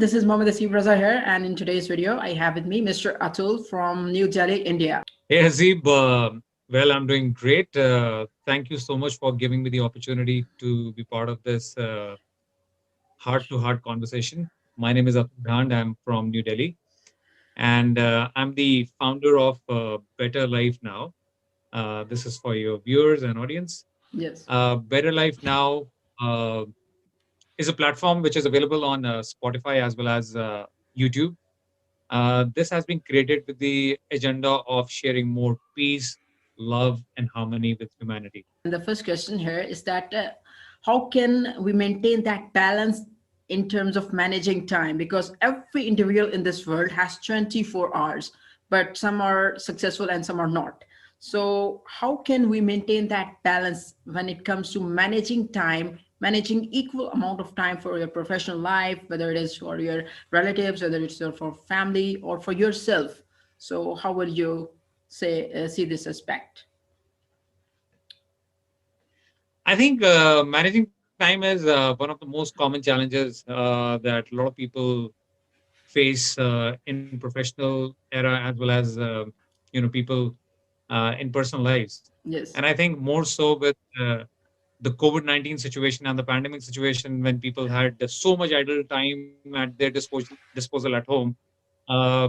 This is Mohammed Asif Raza here, and in today's video, I have with me Mr. Atul from New Delhi, India. Hey Hazib, well, I'm doing great. Thank you so much for giving me the opportunity to be part of this heart-to-heart conversation. My name is Atul Dhand. I'm from New Delhi, and I'm the founder of Better Life Now. This is for your viewers and audience. Yes. Better Life Now uh, is a platform which is available on Spotify as well as YouTube. This has been created with the agenda of sharing more peace, love, and harmony with humanity. And the first question here is that how can we maintain that balance in terms of managing time? Because every individual in this world has 24 hours, but some are successful and some are not. So, how can we maintain that balance when it comes to managing time, managing equal amount of time for your professional life, whether it is for your relatives, whether it's for family or for yourself? So, how will you say see this aspect? I think managing time is one of the most common challenges that a lot of people face in professional era as well as people in personal lives. Yes. And I think more so with the COVID-19 situation and the pandemic situation, when people had so much idle time at their disposal at home,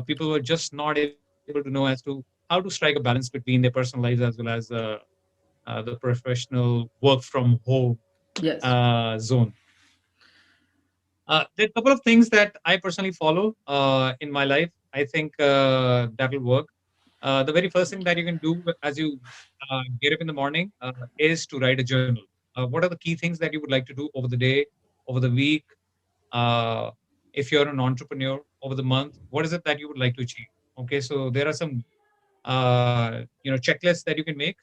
people were just not able to know as to how to strike a balance between their personal lives as well as the professional work from home Yes. zone. There are a couple of things that I personally follow in my life. I think that will work. The very first thing that you can do as you get up in the morning is to write a journal. What are the key things that you would like to do over the day, over the week? Uh, if you're an entrepreneur, over the month, what is it that you would like to achieve? Okay, so there are some checklists that you can make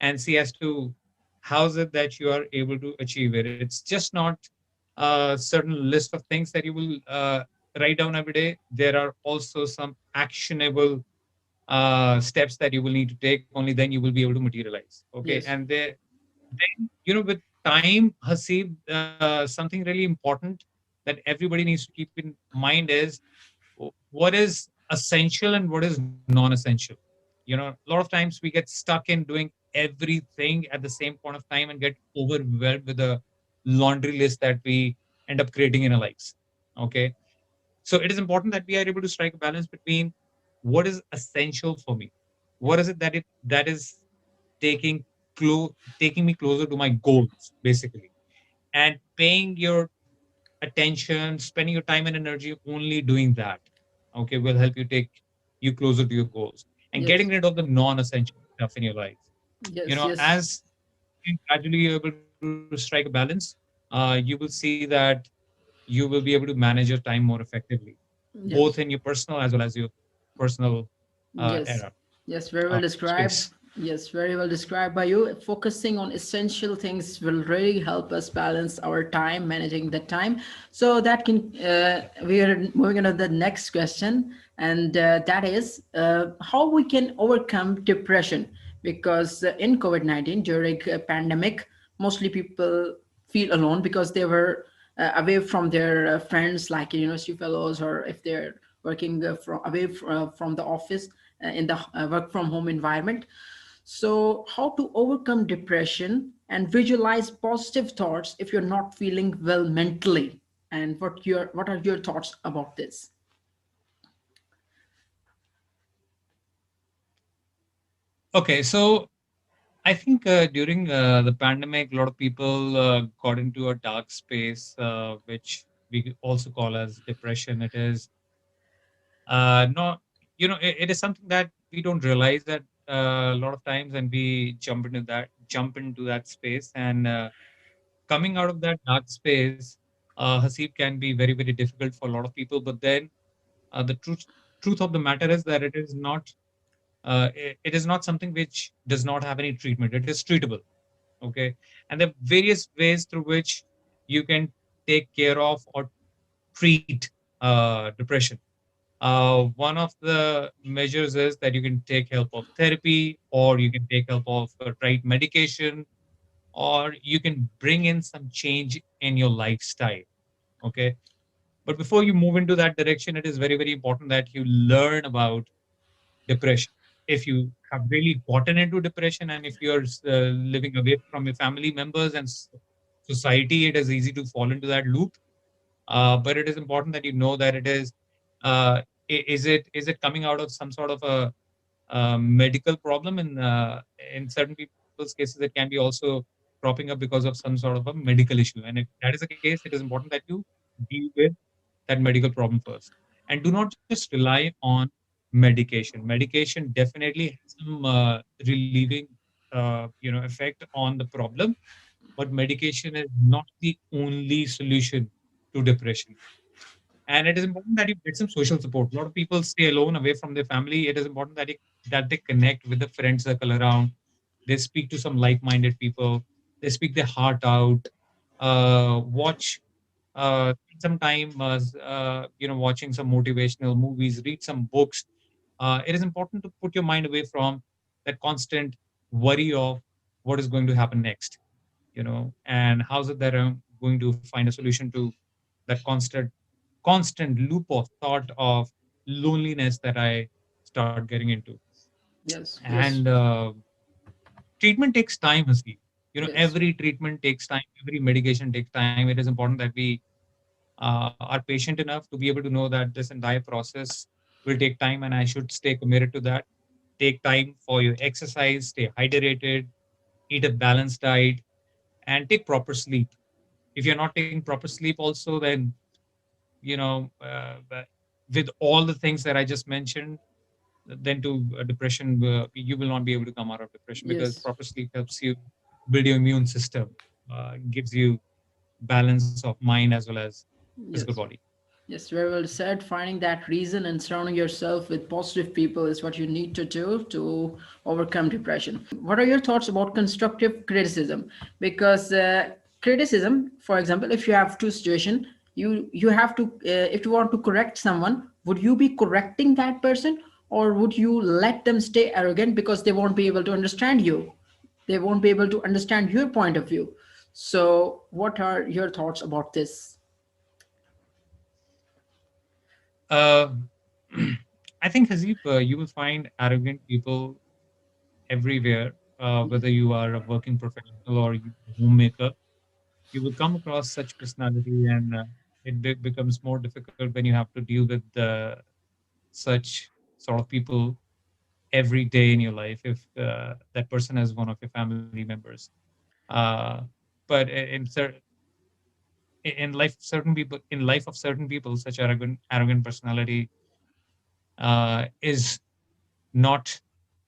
and see as to how is it that you are able to achieve it. It's just not a certain list of things that you will write down every day. There are also some actionable steps that you will need to take. Only then you will be able to materialize. Okay, Yes. and then with time, Hasib, something really important that everybody needs to keep in mind is what is essential and what is non-essential. A lot of times we get stuck in doing everything at the same point of time and get overwhelmed with a laundry list that we end up creating in our lives. Okay, so it is important that we are able to strike a balance between what is essential for me, what is it that is taking taking me closer to my goals, basically, and paying your attention, spending your time and energy only doing that, okay, will help you take you closer to your goals and getting Yes. rid of the non-essential stuff in your life. Yes. Yes. As you gradually you're able to strike a balance, you will see that you will be able to manage your time more effectively, both in Yes. your personal as well as your personal Yes. era Yes. Very well described. space. Yes, very well described by you. Focusing on essential things will really help us balance our time, managing the time. So that can we are moving on to the next question, and that is how we can overcome depression. Because in COVID-19 during a pandemic, mostly people feel alone because they were away from their friends, like university fellows, or if they're working from the office in the work from home environment. So, how to overcome depression and visualize positive thoughts if you're not feeling well mentally, and what are your thoughts about this? Okay, so I think during the pandemic, a lot of people got into a dark space, which we also call as depression. It is not, it is something that we don't realize that a lot of times, and we jump into that space, and coming out of that dark space, Hasib, can be very, very difficult for a lot of people. But then the truth of the matter is that it is not something which does not have any treatment. It is treatable. Okay, and there are various ways through which you can take care of or treat depression. One of the measures is that you can take help of therapy, or you can take help of right medication, or you can bring in some change in your lifestyle. Okay, But before you move into that direction, it is very, very important that you learn about depression. If you have really gotten into depression and if you're living away from your family members and society, it is easy to fall into that loop. But it is important that you know that it is, is it coming out of some sort of a medical problem? In certain people's cases, it can be also cropping up because of some sort of a medical issue. And if that is the case, it is important that you deal with that medical problem first, and do not just rely on medication. Medication definitely has some relieving, effect on the problem, but medication is not the only solution to depression. And it is important that you get some social support. A lot of people stay alone away from their family. It is important that they connect with the friend circle around. They speak to some like-minded people. They speak their heart out. Watch some time, watching some motivational movies, read some books. It is important to put your mind away from that constant worry of what is going to happen next, and how's it that I'm going to find a solution to that constant loop of thought of loneliness that I start getting into. Yes, And yes, treatment takes time, Hasi. yes, Every treatment takes time, every medication takes time. It is important that we are patient enough to be able to know that this entire process will take time and I should stay committed to that. Take time for your exercise, stay hydrated, eat a balanced diet, and take proper sleep. If you're not taking proper sleep, also, then with all the things that I just mentioned, then to depression, you will not be able to come out of depression because yes, proper sleep helps you build your immune system, gives you balance of mind as well as physical yes. body. Yes, very well said. Finding that reason and surrounding yourself with positive people is what you need to do to overcome depression. What are your thoughts about constructive criticism? Because criticism, for example, if you have two situation, you have to if you want to correct someone, would you be correcting that person, or would you let them stay arrogant because they won't be able to understand you? They won't be able to understand your point of view. So, what are your thoughts about this? Uh, I think, Hazib, you will find arrogant people everywhere, whether you are a working professional or you a homemaker. You will come across such personality, and it becomes more difficult when you have to deal with such sort of people every day in your life if that person is one of your family members. Uh, but in life, of certain people, such arrogant personality is not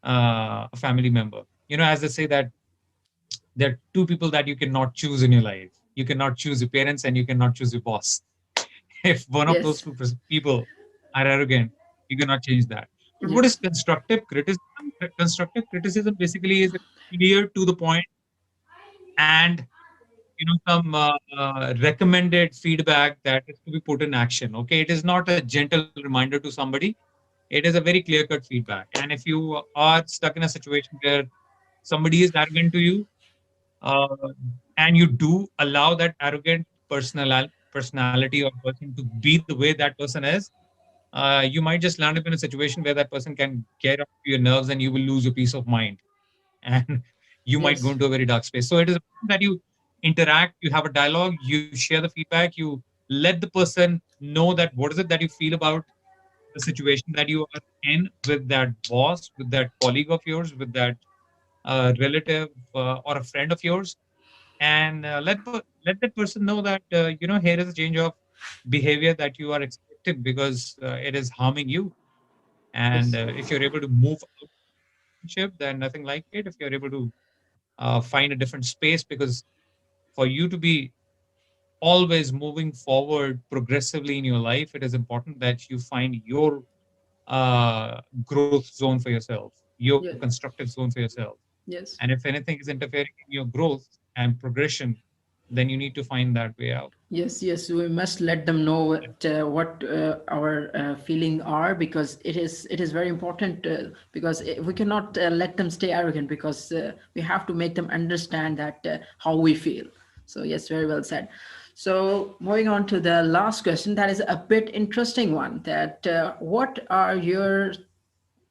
a family member. As they say that there are two people that you cannot choose in your life. You cannot choose your parents and you cannot choose your boss. If one of those Yes, two people are arrogant, you cannot change that. But what is yes, constructive criticism? Constructive criticism basically is a clear to the point and some recommended feedback that is to be put in action. Okay, it is not a gentle reminder to somebody. It is a very clear cut feedback. And if you are stuck in a situation where somebody is arrogant to you, uh, and you do allow that arrogant personality or person to be the way that person is, you might just land up in a situation where that person can get up to your nerves and you will lose your peace of mind. And you might go yes, into a very dark space. So it is important that you interact, you have a dialogue, you share the feedback, you let the person know that what is it that you feel about the situation that you are in with that boss, with that colleague of yours, with that relative or a friend of yours, and let that person know that here is a change of behavior that you are expected because it is harming you. And yes, if you're able to move out of relationship, then nothing like it. If you're able to find a different space, because for you to be always moving forward progressively in your life, it is important that you find your growth zone for yourself, your yes, constructive zone for yourself. yes. And if anything is interfering in your growth and progression, then you need to find that way out. Yes, yes, we must let them know what our feeling are, because it is very important, because we cannot let them stay arrogant, because we have to make them understand that how we feel. So yes, very well said. So moving on to the last question, that is a bit interesting one. That what are your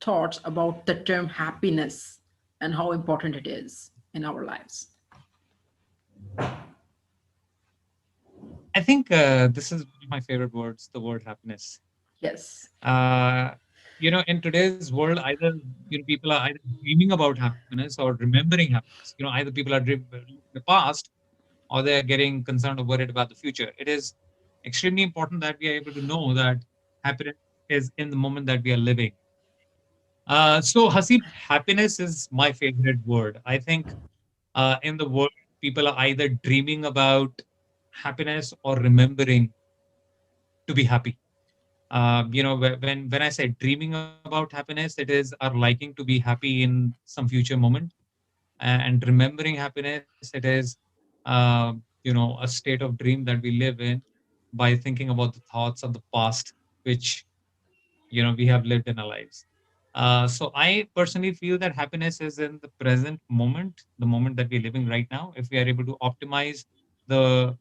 thoughts about the term happiness and how important it is in our lives? I think this is one of my favorite words, the word happiness. Yes. Uh, in today's world, either people are either dreaming about happiness or remembering happiness. Either people are dreaming the past or they are getting concerned or worried about the future. It is extremely important that we are able to know that happiness is in the moment that we are living. So, Hasib, happiness is my favorite word. I think in the world, people are either dreaming about happiness or remembering to be happy. When I say dreaming about happiness, it is our liking to be happy in some future moment, and remembering happiness. It is, a state of dream that we live in by thinking about the thoughts of the past, which we have lived in our lives. So I personally feel that happiness is in the present moment, the moment that we're living right now. If we are able to optimize the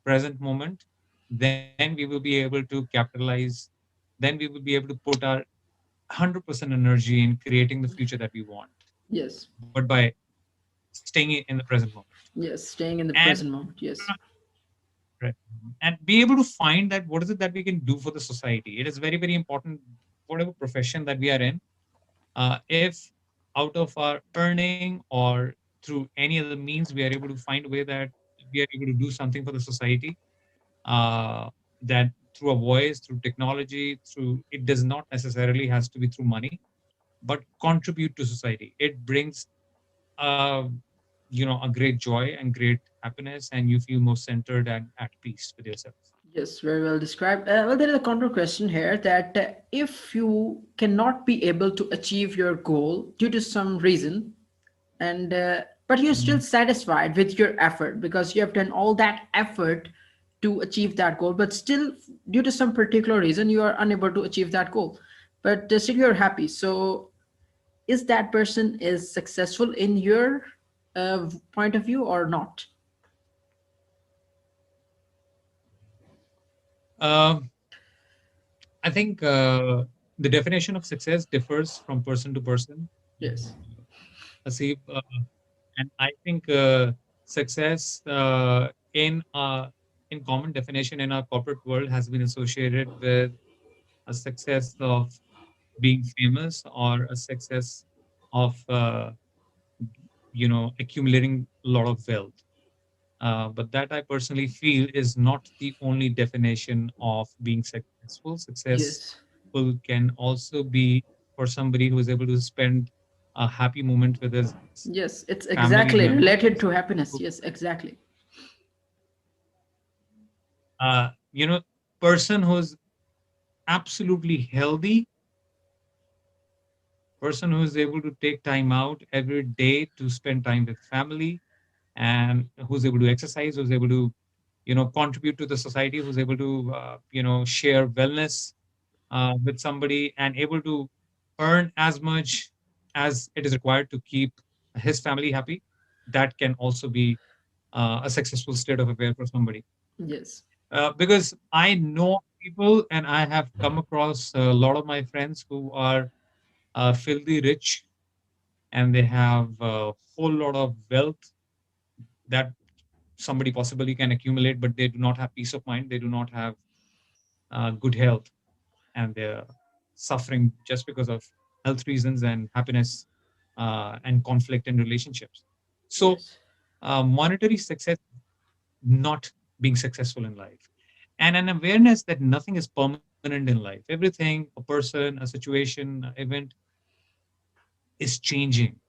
present moment, then we will be able to capitalize. Then we will be able to put our 100% energy in creating the future that we want, Yes. but by staying in the present moment. Yes. Staying in the And present moment. Yes. right, and be able to find that what is it that we can do for the society. It is very, very important, whatever profession that we are in. If out of our earning or through any other means we are able to find a way that we are able to do something for the society, that through a voice, through technology, through, it does not necessarily has to be through money, but contribute to society. It brings uh, a great joy and great happiness, and you feel more centered and at peace with yourself. Yes, very well described. Well, there is a counter question here that if you cannot be able to achieve your goal due to some reason, and but you're still Mhm. satisfied with your effort because you have done all that effort to achieve that goal, but still, due to some particular reason, you are unable to achieve that goal, but still you're happy. So, is that person is successful in your point of view or not? Um, I think the definition of success differs from person to person. Yes. Asif, and I think success in common definition in our corporate world has been associated with a success of being famous or a success of accumulating a lot of wealth. But that I personally feel is not the only definition of being successful. Yes. Successful can also be for somebody who is able to spend a happy moment with his Yes, it's family exactly members. related to happiness. Yes, exactly. Person who's absolutely healthy, person who is able to take time out every day to spend time with family, and who's able to exercise, who's able to contribute to the society, who's able to share wellness with somebody, and able to earn as much as it is required to keep his family happy. That can also be a successful state of affair for somebody. Yes. Because I know people and I have come across a lot of my friends who are filthy rich, and they have a whole lot of wealth that somebody possibly can accumulate, but they do not have peace of mind. They do not have good health, and they're suffering just because of health reasons and happiness and conflict in relationships. So, Yes. monetary success, not being successful in life, and an awareness that nothing is permanent in life. Everything, a person, a situation, a event is changing.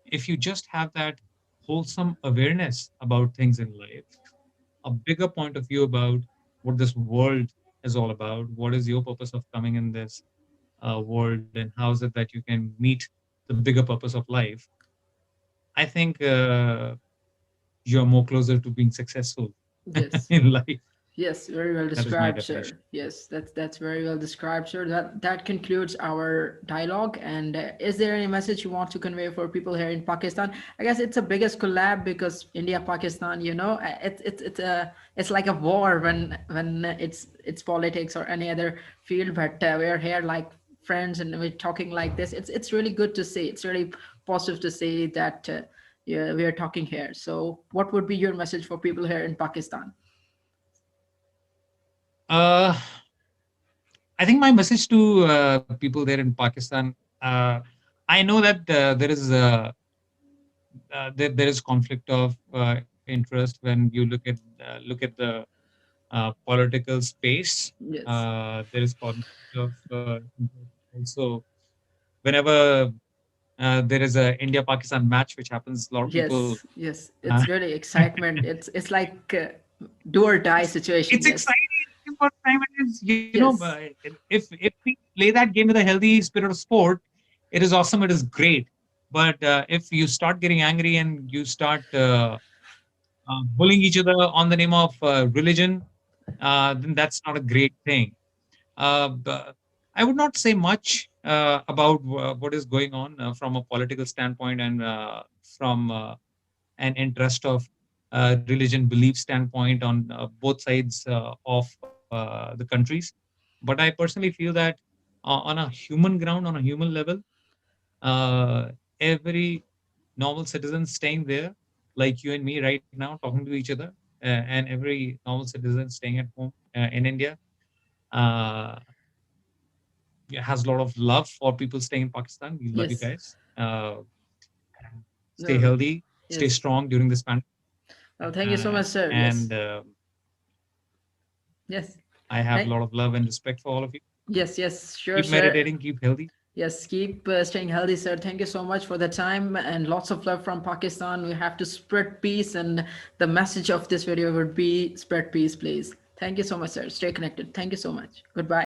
If you just have that wholesome awareness about things in life, a bigger point of view about what this world is all about, what is your purpose of coming in this world, and how is it that you can meet the bigger purpose of life, I think you're more closer to being successful Yes. in life. Yes, very well That is my described, definition. sir. Yes, that's very well described, sir. That concludes our dialogue. And is there any message you want to convey for people here in Pakistan? I guess it's the biggest collab because India, Pakistan. It's like a war when it's politics or any other field. But we're here like friends and we're talking like this. It's really good to see. It's really positive to see that yeah, we are talking here. So, what would be your message for people here in Pakistan? Uh, I think my message to people there in Pakistan. I know that there is conflict of interest when you look at the political space. Yes. There is conflict of interest also whenever there is a India Pakistan match which happens. A lot of people. Yes, yes, Uh, it's really excitement. It's like do or die situation. it's Yes, exciting what time it is. yes, If we play that game with a healthy spirit of sport, it is awesome. It is great. But if you start getting angry and you start bullying each other on the name of religion, then that's not a great thing. But I would not say much about what is going on from a political standpoint and from an interest of religion belief standpoint on both sides of the countries. But I personally feel that on a human ground, on a human level, uh, every normal citizen staying there, like you and me right now, talking to each other, and every normal citizen staying at home in India, uh, has a lot of love for people staying in Pakistan. We love you yes. guys. Stay No, healthy, stay yes. strong during this pandemic. Oh, thank you so much, sir. And Yes, yes. I have a Thank, lot of love and respect for all of you. yes, yes, sure, Keep sir. meditating, keep healthy. Yes, keep staying healthy, sir. Thank you so much for the time and lots of love from Pakistan. We have to spread peace, and the message of this video would be spread peace, please. Thank you so much, sir. Stay connected. Thank you so much. Goodbye.